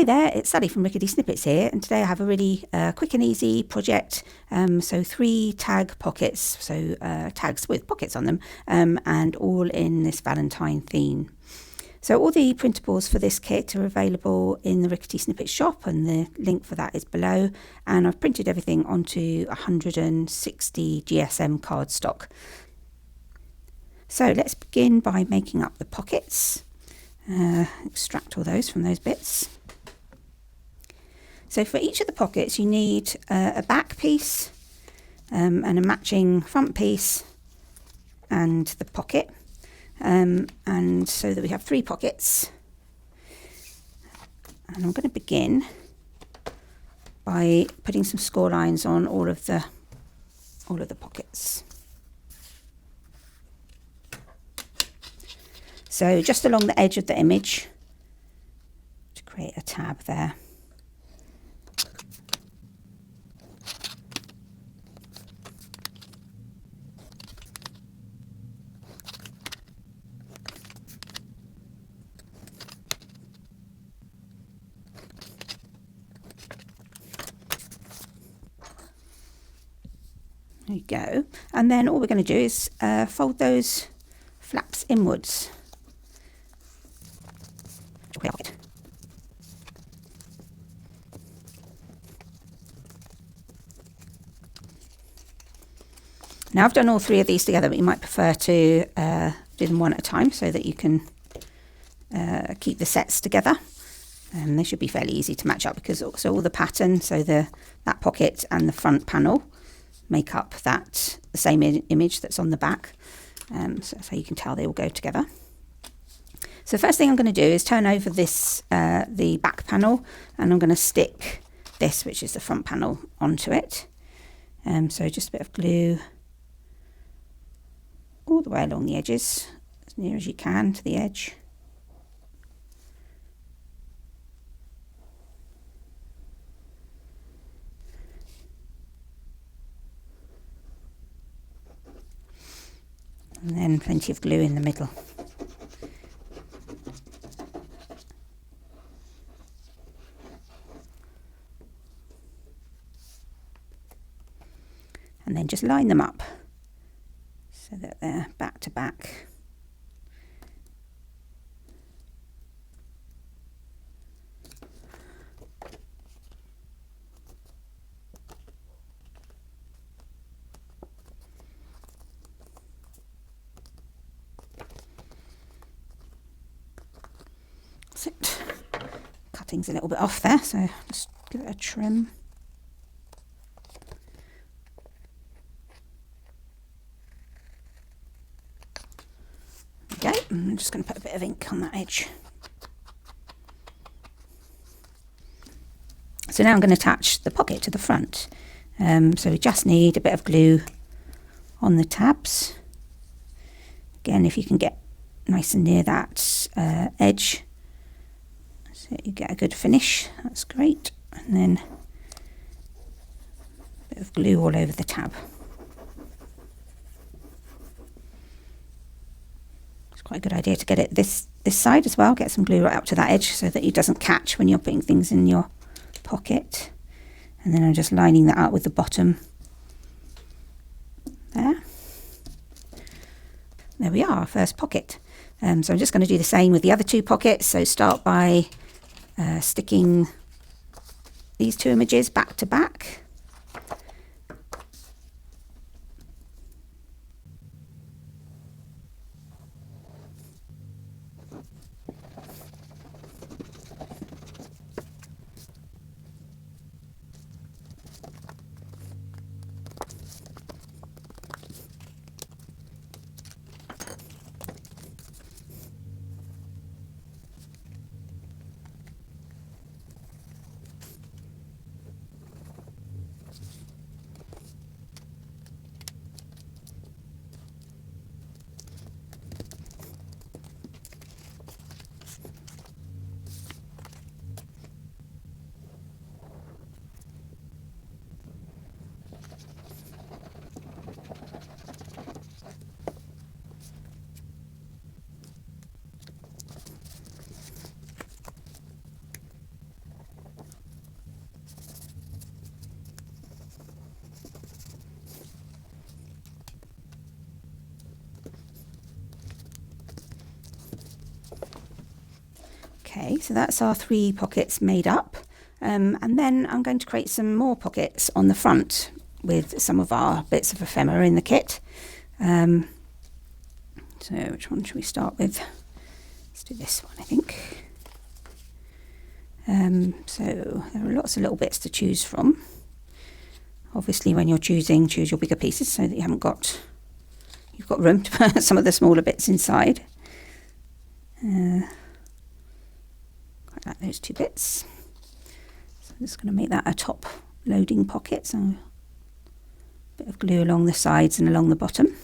Hi there, it's Sally from Rickety Snippets here, and today I have a really quick and easy project. So 3 tag pockets, so tags with pockets on them, and all in this Valentine theme. So all the printables for this kit are available in the Rickety Snippets shop, and the link for that is below. And I've printed everything onto 160 GSM cardstock. So let's begin by making up the pockets. Extract all those from those bits. So for each of the pockets you need a back piece and a matching front piece and the pocket, and so that we have 3 pockets. And I'm going to begin by putting some score lines on all of the pockets. So just along the edge of the image to create a tab there. There you go. And then all we're going to do is fold those flaps inwards. Now I've done all 3 of these together, but you might prefer to do them one at a time so that you can keep the sets together. And they should be fairly easy to match up because all the pattern, so that pocket and the front panel make up the same image that's on the back. So you can tell they all go together. So the first thing I'm going to do is turn over this the back panel, and I'm going to stick this, which is the front panel, onto it. So just a bit of glue all the way along the edges, as near as you can to the edge. And then plenty of glue in the middle. And then just line them up so that they're back to back. That's it. Cutting's a little bit off there, so just give it a trim. Okay, I'm just going to put a bit of ink on that edge. So now I'm going to attach the pocket to the front. So we just need a bit of glue on the tabs. Again, if you can get nice and near that edge, so you get a good finish, that's great. And then a bit of glue all over the tab. Quite a good idea to get it this side as well. Get some glue right up to that edge so that it doesn't catch when you're putting things in your pocket. And then I'm just lining that up with the bottom there. There we are, our first pocket. So I'm just going to do the same with the other 2 pockets. So start by sticking these 2 images back to back. Okay, so that's our 3 pockets made up. And then I'm going to create some more pockets on the front with some of our bits of ephemera in the kit. So which one should we start with? Let's do this one, I think. So there are lots of little bits to choose from. Obviously, when you're choosing, choose your bigger pieces so that you've got room to put some of the smaller bits inside. Quite like those 2 bits. So I'm just going to make that a top loading pocket. So a bit of glue along the sides and along the bottom.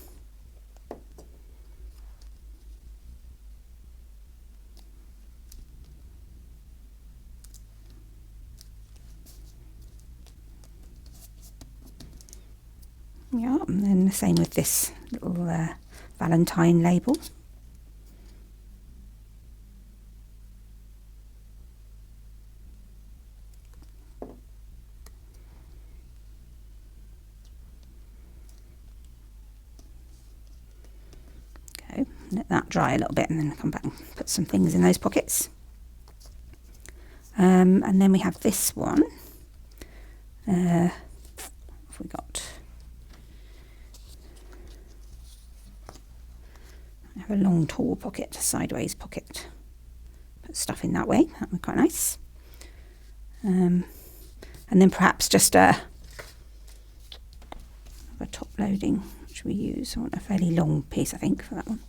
Yeah, and then the same with this little Valentine label. Okay, let that dry a little bit and then come back and put some things in those pockets. And then we have this one. What have we got? I have a long tall pocket, a sideways pocket. Put stuff in that way, that would be quite nice. And then perhaps just a top loading, which we use. I want a fairly long piece, I think, for that one.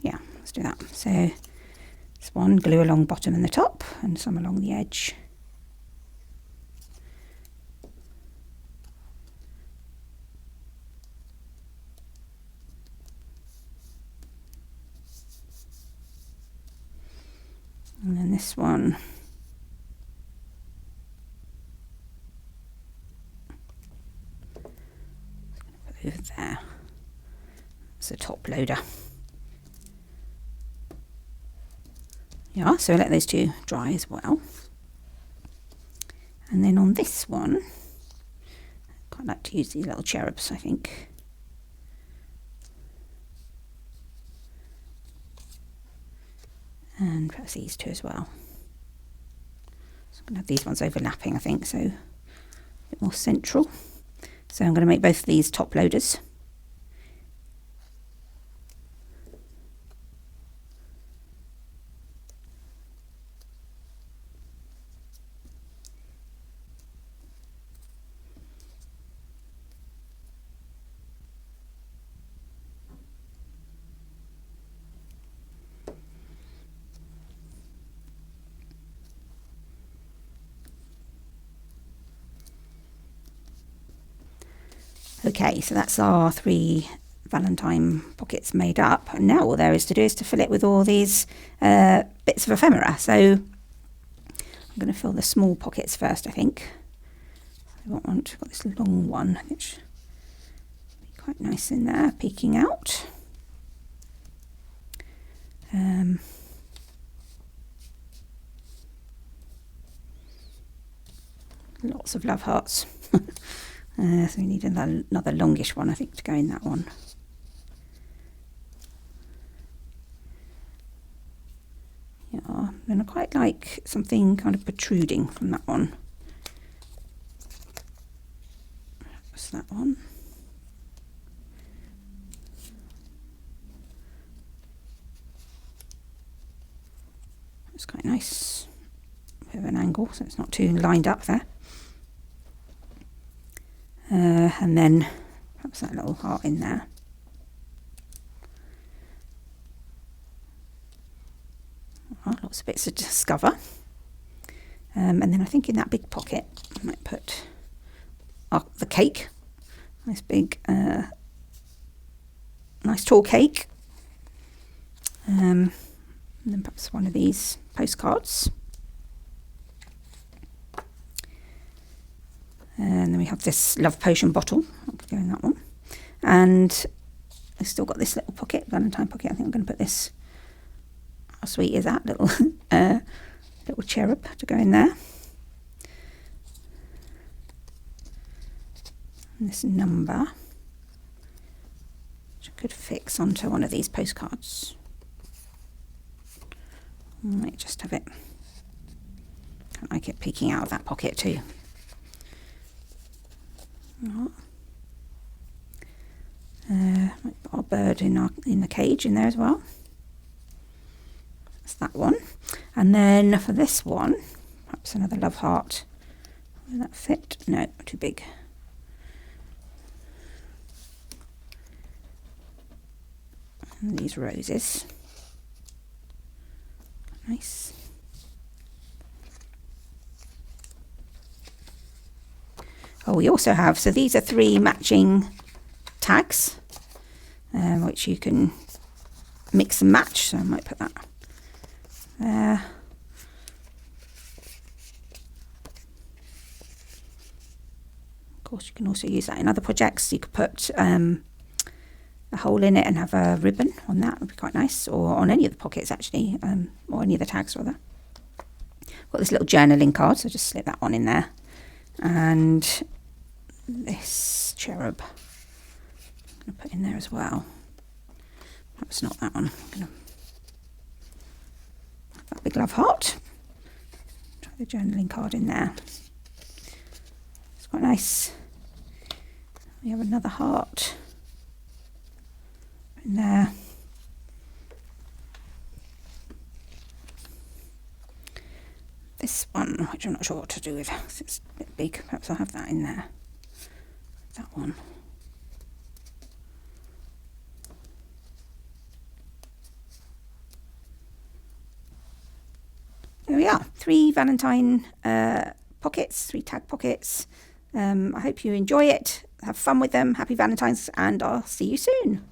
Yeah, let's do that. So this one, glue along bottom and the top, and some along the edge. And then this one. Put over there. It's a top loader. Yeah, so let those 2 dry as well. And then on this one, I quite like to use these little cherubs, I think. And perhaps these 2 as well. So I'm going to have these ones overlapping, I think, so a bit more central. So I'm going to make both of these top loaders. Okay, so that's our 3 Valentine pockets made up. And now all there is to do is to fill it with all these bits of ephemera. So I'm going to fill the small pockets first, I think. I've got this long one, which will be quite nice in there, peeking out. Lots of love hearts. So we need another longish one, I think, to go in that one. Yeah, and I quite like something kind of protruding from that one. What's that one? It's quite nice. Bit of an angle, so it's not too lined up there. And then perhaps that little heart in there. Lots of bits to discover. And then I think in that big pocket I might put the cake. Nice big, nice tall cake. And then perhaps one of these postcards. And then we have this love potion bottle. I could go in that one. And I've still got this little pocket, Valentine pocket. I think I'm going to put this, how sweet is that, little little cherub to go in there. And this number, which I could fix onto one of these postcards. I might just have it, I like it peeking out of that pocket too. Might put our bird in the cage in there as well. That's that one. And then for this one, perhaps another love heart. Will that fit? No, too big. And these roses. Nice. Oh, we also have, so these are 3 matching tags, which you can mix and match. So I might put that there. Of course, you can also use that in other projects. You could put a hole in it and have a ribbon on that. Would be quite nice, or on any of the pockets actually, or any of the tags rather. Got this little journaling card, so just slip that one in there. And this cherub I'm going to put in there as well. Perhaps not that one. I'm going to have that big love heart. Try the journaling card in there. It's quite nice. We have another heart in there. This one, which I'm not sure what to do with, it's a bit big. Perhaps I'll have that in there. That one. There we are, 3 Valentine pockets, 3 tag pockets. I hope you enjoy it. Have fun with them. Happy Valentine's, and I'll see you soon.